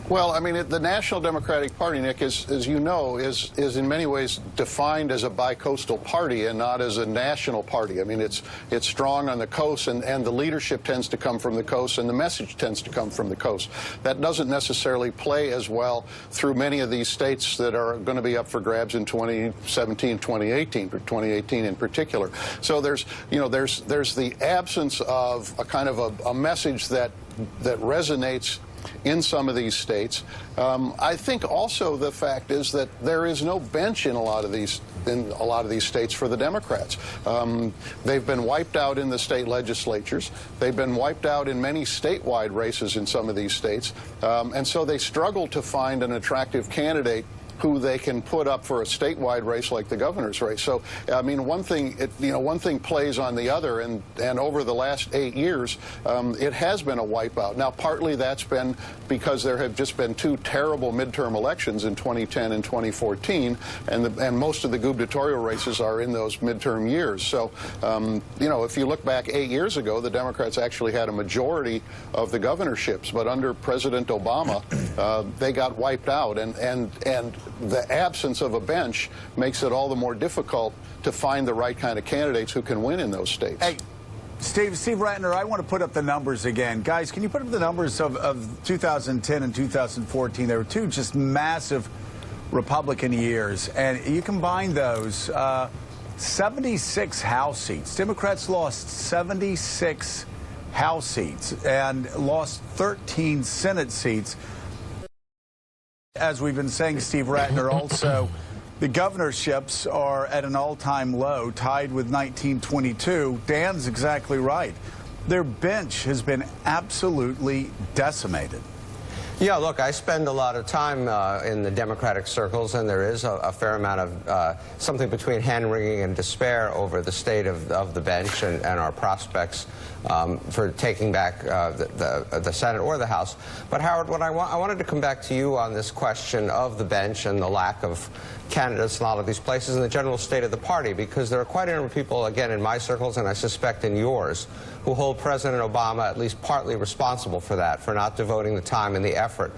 Well, I mean, the National Democratic Party, Nick, as you know, is in many ways defined as a bi-coastal party and not as a national party. I mean, it's strong on the coast, and the leadership tends to come from the coast, and the message tends to come from the coast. That doesn't necessarily play as well through many of these states that are going to be up for grabs in 2017, 2018, or 2018 in particular. So there's the absence of a kind of a message that resonates in some of these states. I think also the fact is that there is no bench in a lot of these states for the Democrats. They've been wiped out in the state legislatures. They've been wiped out in many statewide races in some of these states, and so they struggle to find an attractive candidate who they can put up for a statewide race like the governor's race. So, I mean, one thing plays on the other, and over the last 8 years, it has been a wipeout. Now, partly that's been because there have just been two terrible midterm elections in 2010 and 2014, and most of the gubernatorial races are in those midterm years. So, if you look back 8 years ago, the Democrats actually had a majority of the governorships, but under President Obama, they got wiped out, and the absence of a bench makes it all the more difficult to find the right kind of candidates who can win in those states. Hey, Steve Ratner, I want to put up the numbers again. Guys, can you put up the numbers of 2010 and 2014? They were two just massive Republican years, and you combine those, 76 House seats. Democrats lost 76 House seats and lost 13 Senate seats. As we've been saying, Steve Ratner, also, the governorships are at an all-time low, tied with 1922. Dan's exactly right. Their bench has been absolutely decimated. Yeah, look, I spend a lot of time in the Democratic circles, and there is a fair amount of something between hand-wringing and despair over the state of the bench and our prospects for taking back the Senate or the House. But Howard, I wanted to come back to you on this question of the bench and the lack of candidates in a lot of these places and the general state of the party, because there are quite a number of people, again, in my circles, and I suspect in yours, who hold President Obama at least partly responsible for that, for not devoting the time and the effort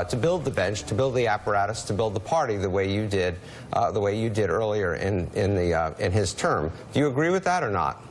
to build the bench, to build the apparatus, to build the party the way you did earlier in his term. Do you agree with that or not?